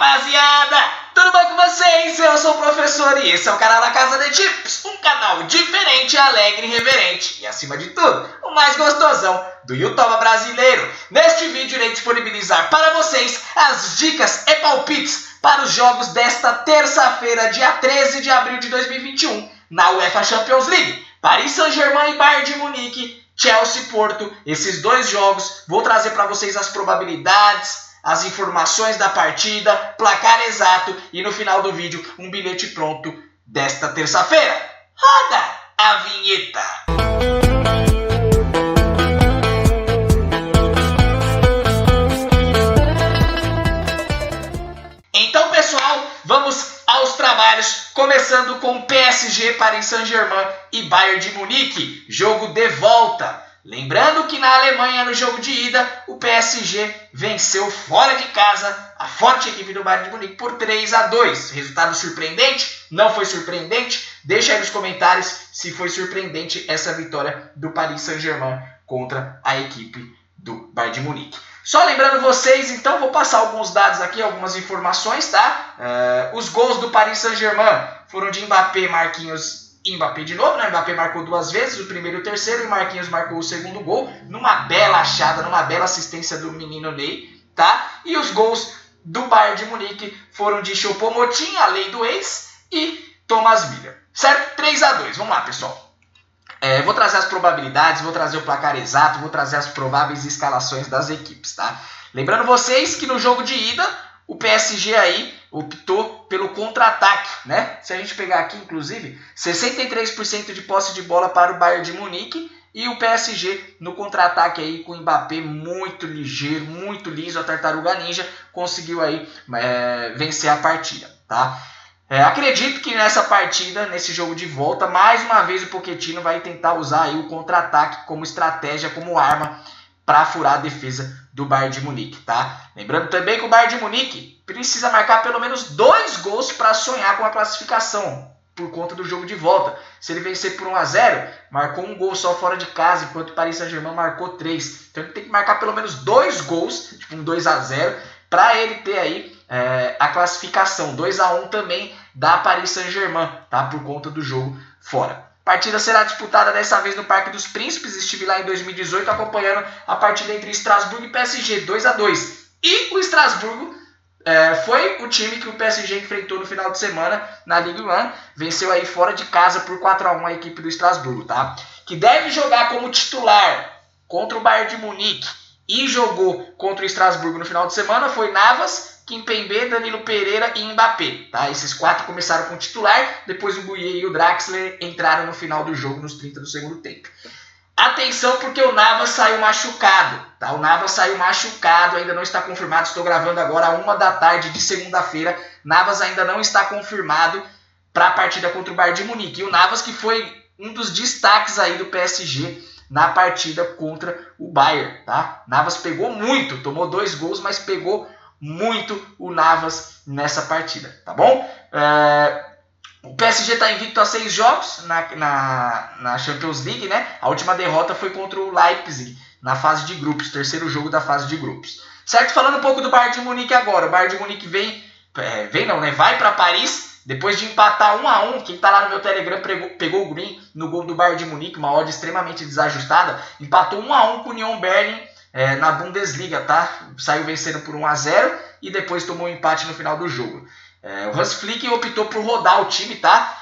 rapaziada! Tudo bem com vocês? Eu sou o professor e esse é o canal da Casa de Tips, um canal diferente, alegre e reverente e, acima de tudo, o mais gostosão do YouTube brasileiro. Neste vídeo irei disponibilizar para vocês as dicas e palpites para os jogos desta terça-feira, dia 13 de abril de 2021, na UEFA Champions League. Paris Saint-Germain e Bayern de Munique, Chelsea e Porto, esses dois jogos. Vou trazer para vocês as probabilidades, as informações da partida, placar exato e no final do vídeo um bilhete pronto desta terça-feira. Roda a vinheta! Então, pessoal, vamos aos trabalhos, começando com PSG, Paris Saint-Germain e Bayern de Munique, jogo de volta. Lembrando que na Alemanha, no jogo de ida, o PSG venceu fora de casa a forte equipe do Bayern de Munique por 3-2. Resultado surpreendente? Não foi surpreendente? Deixa aí nos comentários se foi surpreendente essa vitória do Paris Saint-Germain contra a equipe do Bayern de Munique. Só lembrando vocês, então, vou passar alguns dados aqui, algumas informações, tá? Os gols do Paris Saint-Germain foram de Mbappé, Marquinhos e Mbappé de novo, né? Mbappé marcou duas vezes, o primeiro e o terceiro, e Marquinhos marcou o segundo gol, numa bela achada, numa bela assistência do menino Ney, tá? E os gols do Bayern de Munique foram de Choupo-Moting, a lei do ex, e Thomas Müller, certo? 3-2, vamos lá, pessoal. Vou trazer as probabilidades, vou trazer o placar exato, vou trazer as prováveis escalações das equipes, tá? Lembrando vocês que no jogo de ida, o PSG aí optou pelo contra-ataque, né? Se a gente pegar aqui, inclusive, 63% de posse de bola para o Bayern de Munique e o PSG no contra-ataque aí com o Mbappé muito ligeiro, muito liso, a Tartaruga Ninja conseguiu aí vencer a partida, tá? Acredito que nessa partida, nesse jogo de volta, mais uma vez o Pochettino vai tentar usar aí o contra-ataque como estratégia, como arma para furar a defesa do Bayern de Munique, tá? Lembrando também que o Bayern de Munique precisa marcar pelo menos 2 gols para sonhar com a classificação, por conta do jogo de volta. Se ele vencer por 1-0, marcou um gol só fora de casa, enquanto o Paris Saint-Germain marcou 3. Então ele tem que marcar pelo menos 2 gols, tipo um 2-0, para ele ter aí a classificação. 2-1 também da Paris Saint-Germain, tá? Por conta do jogo fora. A partida será disputada dessa vez no Parque dos Príncipes. Estive lá em 2018 acompanhando a partida entre Estrasburgo e PSG, 2-2. E o Estrasburgo foi o time que o PSG enfrentou no final de semana na Ligue 1. Venceu aí fora de casa por 4-1 a equipe do Estrasburgo, tá? Que deve jogar como titular contra o Bayern de Munique e jogou contra o Estrasburgo no final de semana foi Navas, Kimpembe, Danilo Pereira e Mbappé, tá? Esses 4 começaram com titular, depois o Gueye e o Draxler entraram no final do jogo, nos 30 do segundo tempo. Atenção, porque o Navas saiu machucado, tá? O Navas saiu machucado, ainda não está confirmado, estou gravando agora às 1 da tarde de segunda-feira. Navas ainda não está confirmado para a partida contra o Bayern de Munique. E o Navas que foi um dos destaques aí do PSG na partida contra o Bayern, tá? Navas pegou muito, tomou 2 gols, mas pegou muito o Navas nessa partida, tá bom? O PSG está invicto a 6 jogos na Champions League, né? A última derrota foi contra o Leipzig na fase de grupos, terceiro jogo da fase de grupos. Certo? Falando um pouco do Bayern de Munique agora. O Bayern de Munique vai para Paris depois de empatar 1-1. Quem está lá no meu Telegram pegou o green no gol do Bayern de Munique, uma odd extremamente desajustada. Empatou 1-1 com o Union Berlin na Bundesliga, tá? Saiu vencendo por 1-0 e depois tomou um empate no final do jogo. O Hans Flick optou por rodar o time, tá?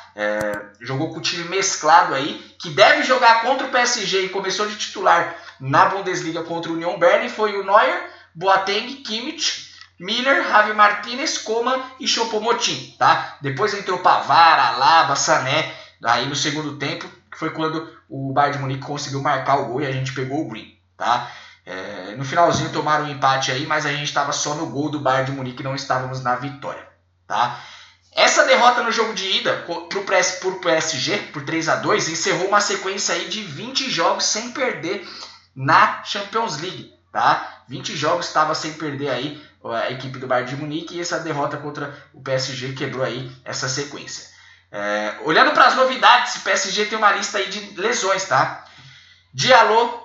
Jogou com o time mesclado aí, que deve jogar contra o PSG e começou de titular na Bundesliga contra o Union Berlin. Foi o Neuer, Boateng, Kimmich, Miller, Javi Martinez, Coman e Choupo-Moting, tá? Depois entrou Pavard, Alaba, Sané, aí no segundo tempo, que foi quando o Bayern de Munique conseguiu marcar o gol e a gente pegou o green, tá? No finalzinho tomaram um empate aí, mas a gente estava só no gol do Bayern de Munique e não estávamos na vitória, tá? Essa derrota no jogo de ida pro PSG por 3-2 encerrou uma sequência aí de 20 jogos sem perder na Champions League, tá? 20 jogos estava sem perder aí a equipe do Bayern de Munique e essa derrota contra o PSG quebrou aí essa sequência. Olhando para as novidades, o PSG tem uma lista aí de lesões, tá? Diallo,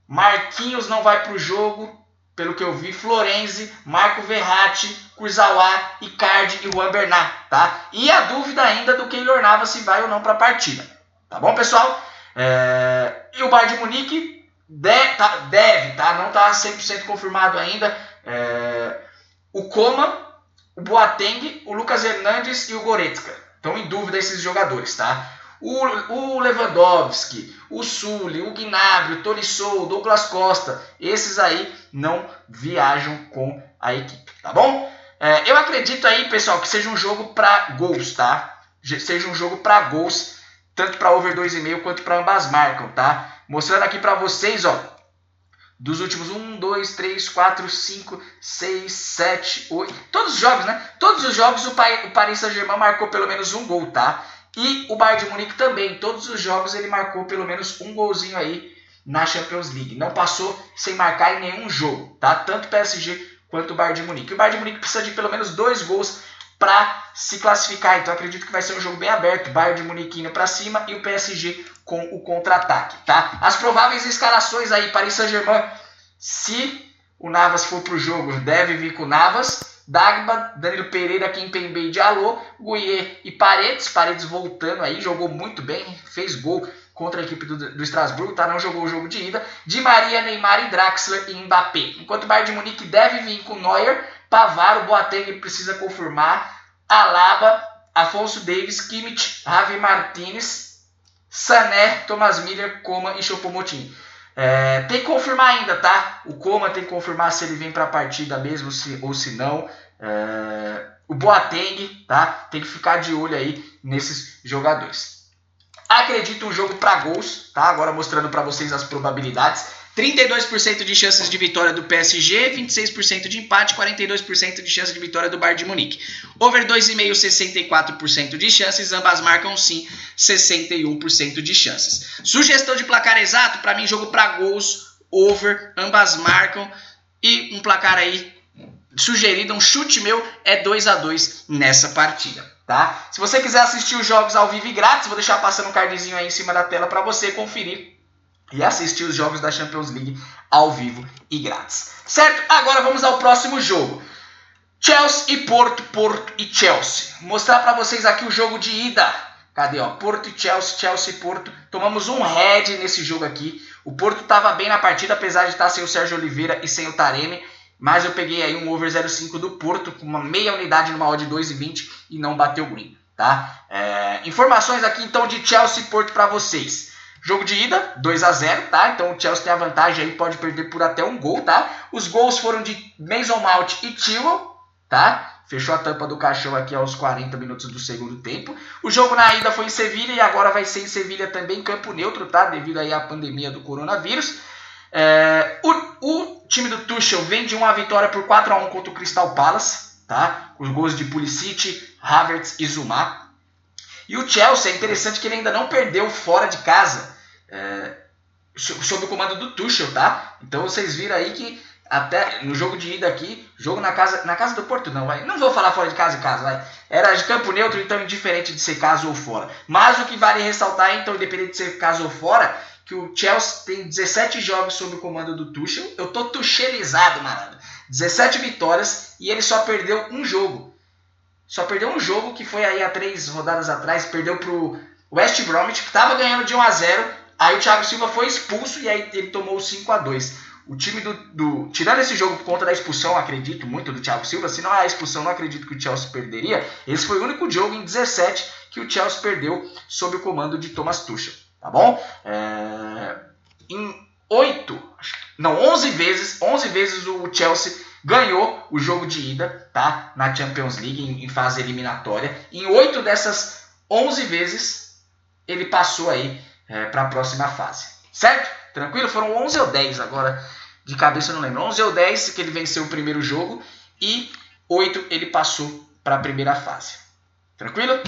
Marquinhos não vai para o jogo pelo que eu vi, Florenzi, Marco Verratti, Kurzawa, Icardi e Juan Bernat, tá? E a dúvida ainda do Keylor Navas se vai ou não para a partida. Tá bom, pessoal? E o Bayern de Munique deve, tá? Não está 100% confirmado ainda. O Coman, o Boateng, o Lucas Hernandes e o Goretzka. Estão em dúvida esses jogadores, tá? O Lewandowski, o Sully, o Gnabry, o Tolisso, o Douglas Costa, esses aí não viajam com a equipe, tá bom? Eu acredito aí, pessoal, que seja um jogo para gols, tá? Seja um jogo para gols, tanto para over 2,5 quanto para ambas marcam, tá? Mostrando aqui para vocês, ó, dos últimos 1, 2, 3, 4, 5, 6, 7, 8... Todos os jogos, né? Todos os jogos o Paris Saint-Germain marcou pelo menos um gol, tá? E o Bayern de Munique também. Todos os jogos ele marcou pelo menos um golzinho aí na Champions League. Não passou sem marcar em nenhum jogo, tá? Tanto o PSG quanto o Bayern de Munique. O Bayern de Munique precisa de pelo menos 2 gols para se classificar. Então acredito que vai ser um jogo bem aberto. Bayern de Munique indo para cima e o PSG com o contra-ataque, tá? As prováveis escalações aí, Paris Saint-Germain, se o Navas for pro jogo, deve vir com o Navas, Dagba, Danilo Pereira, Kimpembe e Diallo, Guier e Paredes voltando aí, jogou muito bem, fez gol contra a equipe do Estrasburgo, tá? Não jogou o jogo de ida. Di Maria, Neymar e Draxler e Mbappé. Enquanto o Bayern de Munique deve vir com Neuer, Pavard, o Boateng precisa confirmar, Alaba, Afonso Davies, Kimmich, Javi Martinez, Sané, Thomas Müller, Coman e Choupo-Moting. Tem que confirmar ainda, tá? O Coman tem que confirmar se ele vem para a partida mesmo ou se não. O Boateng, tá? Tem que ficar de olho aí nesses jogadores. Acredito um jogo para gols, tá? Agora mostrando para vocês as probabilidades. 32% de chances de vitória do PSG, 26% de empate, 42% de chance de vitória do Bayern de Munique. Over 2,5, 64% de chances, ambas marcam sim, 61% de chances. Sugestão de placar exato, para mim jogo para gols, over, ambas marcam e um placar aí sugerido, um chute meu é 2-2 nessa partida, tá? Se você quiser assistir os jogos ao vivo e grátis, vou deixar passando um cardzinho aí em cima da tela para você conferir e assistir os jogos da Champions League ao vivo e grátis. Certo? Agora vamos ao próximo jogo. Chelsea e Porto, Porto e Chelsea. Mostrar para vocês aqui o jogo de ida. Cadê, ó? Porto e Chelsea, Chelsea e Porto. Tomamos um head nesse jogo aqui. O Porto estava bem na partida, apesar de estar sem o Sérgio Oliveira e sem o Taremi. Mas eu peguei aí um over 0,5 do Porto, com uma meia unidade numa odd de 2,20 e não bateu green, tá? Informações aqui então de Chelsea e Porto para vocês. Jogo de ida, 2-0, tá? Então o Chelsea tem a vantagem aí, pode perder por até um gol, tá? Os gols foram de Mason Mount e Chilwell, tá? Fechou a tampa do caixão aqui aos 40 minutos do segundo tempo. O jogo na ida foi em Sevilha e agora vai ser em Sevilha também, campo neutro, tá? Devido aí à pandemia do coronavírus. O time do Tuchel vem de uma vitória por 4-1 contra o Crystal Palace, tá? Com os gols de Pulisic, Havertz e Zuma. E o Chelsea, é interessante que ele ainda não perdeu fora de casa, sob o comando do Tuchel, tá? Então vocês viram aí que até no jogo de ida aqui, jogo na casa do Porto não, vai. Não vou falar fora de casa e casa, vai. Era de campo neutro, então indiferente de ser casa ou fora. Mas o que vale ressaltar, então, independente de ser casa ou fora, que o Chelsea tem 17 jogos sob o comando do Tuchel. Eu tô tuchelizado, malandro. 17 vitórias e ele só perdeu um jogo. Só perdeu um jogo que foi aí há 3 rodadas atrás, perdeu pro West Bromwich, que estava ganhando de 1-0, aí o Thiago Silva foi expulso e aí ele tomou o 5-2. O time tirando esse jogo por conta da expulsão, acredito muito, do Thiago Silva, se não é a expulsão, não acredito que o Chelsea perderia. Esse foi o único jogo em 17 que o Chelsea perdeu sob o comando de Thomas Tuchel, tá bom? Em 11 vezes o Chelsea ganhou o jogo de ida, tá? Na Champions League, em fase eliminatória. Em 8 dessas 11 vezes, ele passou aí para a próxima fase. Certo? Tranquilo? Foram 11 ou 10 agora, de cabeça eu não lembro. 11 ou 10 que ele venceu o primeiro jogo e 8 ele passou para a primeira fase. Tranquilo?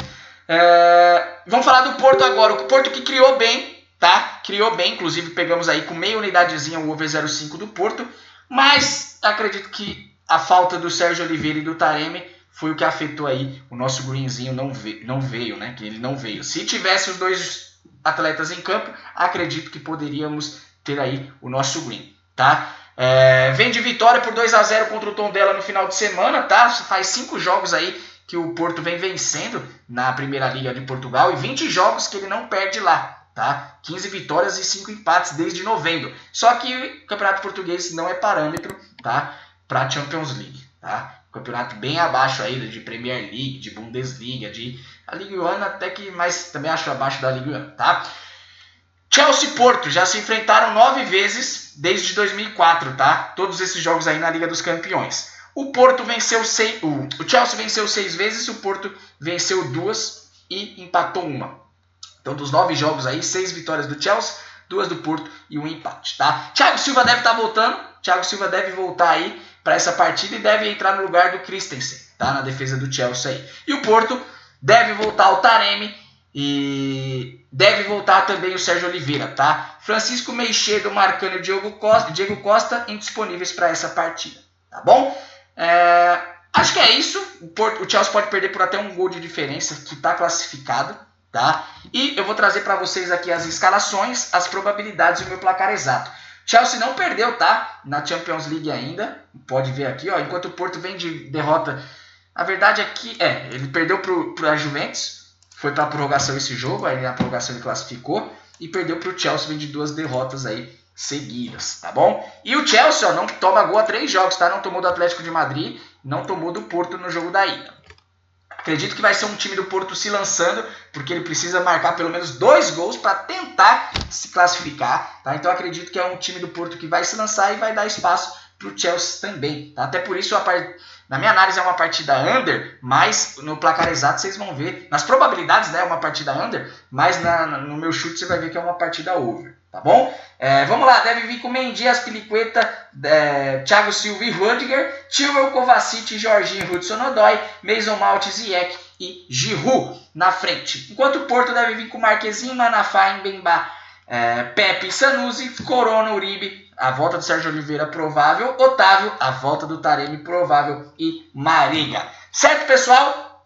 Vamos falar do Porto agora. O Porto que criou bem, tá? Criou bem, inclusive pegamos aí com meia unidadezinha o over 0,5 do Porto. Mas acredito que a falta do Sérgio Oliveira e do Taremi foi o que afetou aí o nosso greenzinho não veio, né? Que ele não veio. Se tivesse os dois atletas em campo, acredito que poderíamos ter aí o nosso green, tá? Vem de vitória por 2-0 contra o Tondela no final de semana, tá? Faz 5 jogos aí que o Porto vem vencendo na Primeira Liga de Portugal e 20 jogos que ele não perde lá, tá? 15 vitórias e 5 empates desde novembro. Só que o Campeonato Português não é parâmetro, tá? Para Champions League, tá? Campeonato bem abaixo aí de Premier League, de Bundesliga, a Ligue 1 até que, mas também acho abaixo da Ligue 1, tá? Chelsea e Porto já se enfrentaram 9 vezes desde 2004, tá? Todos esses jogos aí na Liga dos Campeões. O Chelsea venceu 6 vezes, o Porto venceu 2 e empatou 1. Então, dos 9 jogos aí, 6 vitórias do Chelsea, 2 do Porto e 1 empate, tá? Thiago Silva deve estar voltando. Thiago Silva deve voltar aí para essa partida e deve entrar no lugar do Christensen, tá? Na defesa do Chelsea aí. E o Porto deve voltar o Taremi e deve voltar também o Sérgio Oliveira, tá? Francisco Meixedo, Marcano e Diego Costa indisponíveis para essa partida, tá bom? Acho que é isso. O Chelsea pode perder por até um gol de diferença, que está classificado, tá? E eu vou trazer para vocês aqui as escalações, as probabilidades e o meu placar exato. Chelsea não perdeu, tá? Na Champions League ainda. Pode ver aqui, ó. Enquanto o Porto vem de derrota. A verdade é que ele perdeu para a Juventus. Foi para a prorrogação esse jogo. Aí na prorrogação ele classificou. E perdeu para o Chelsea, vem de 2 derrotas aí seguidas, tá bom? E o Chelsea, ó, não toma gol há 3 jogos, tá? Não tomou do Atlético de Madrid, não tomou do Porto no jogo da ida. Acredito que vai ser um time do Porto se lançando, porque ele precisa marcar pelo menos 2 gols para tentar se classificar, tá? Então acredito que é um time do Porto que vai se lançar e vai dar espaço para o Chelsea também, tá? Até por isso, na minha análise é uma partida under, mas no placar exato vocês vão ver, nas probabilidades, né, é uma partida under, mas no meu chute você vai ver que é uma partida over, tá bom? Vamos lá, deve vir com Mendy, Aspilicueta, Thiago Silva e Rudiger, Chilwell, Kovacic, Jorginho, Hudson-Odoi, Mason Mount, Ziyech e Giroud na frente. Enquanto o Porto deve vir com Marquezinho, Manafá, Mbemba, Pepe, Sanusi, Corona, Uribe, a volta do Sérgio Oliveira provável, Otávio, a volta do Taremi provável e Mariga. Certo, pessoal?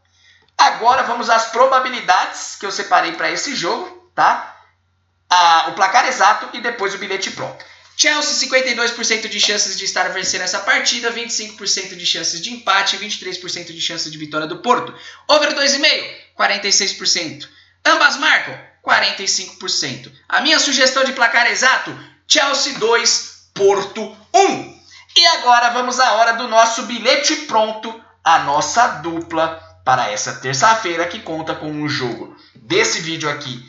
Agora vamos às probabilidades que eu separei para esse jogo, tá? O placar exato e depois o bilhete pronto. Chelsea, 52% de chances de estar vencendo essa partida, 25% de chances de empate, 23% de chances de vitória do Porto. Over 2,5, 46%. Ambas marcam, 45%. A minha sugestão de placar exato, Chelsea 2, Porto 1. E agora vamos à hora do nosso bilhete pronto, a nossa dupla para essa terça-feira, que conta com um jogo desse vídeo aqui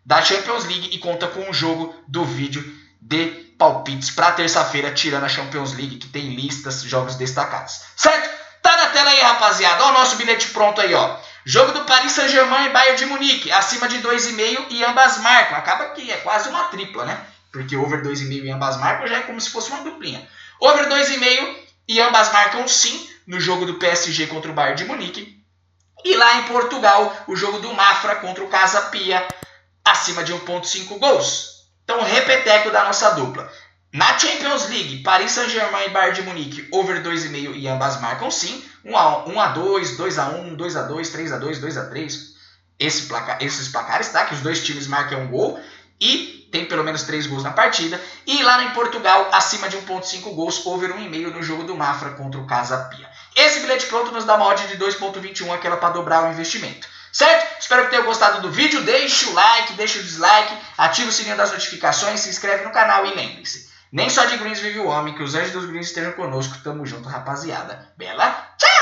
da Champions League e conta com um jogo do vídeo de palpites para terça-feira, tirando a Champions League, que tem listas, jogos destacados. Certo? Tá na tela aí, rapaziada. Ó o nosso bilhete pronto aí, ó. Jogo do Paris Saint-Germain e Bayern de Munique, acima de 2,5 e ambas marcam. Acaba que é quase uma tripla, né? Porque over 2,5 e ambas marcam já é como se fosse uma duplinha. Over 2,5 e ambas marcam sim no jogo do PSG contra o Bayern de Munique. E lá em Portugal, o jogo do Mafra contra o Casa Pia, acima de 1,5 gols. Então, repeteco da nossa dupla. Na Champions League, Paris Saint-Germain e Bayern de Munique, over 2,5 e ambas marcam sim. 1-2, 2-1, 2-2, 3-2, 2-3. Esses placares, tá? Que os dois times marquem um gol e tem pelo menos 3 gols na partida. E lá em Portugal, acima de 1,5 gols, over 1,5 no jogo do Mafra contra o Casa Pia. Esse bilhete pronto nos dá uma odd de 2,21, aquela para dobrar o investimento. Certo? Espero que tenham gostado do vídeo. Deixe o like, deixe o dislike, ative o sininho das notificações, se inscreve no canal e lembre-se, nem só de greens vive o homem, que os anjos dos greens estejam conosco. Tamo junto, rapaziada. Bela, tchau!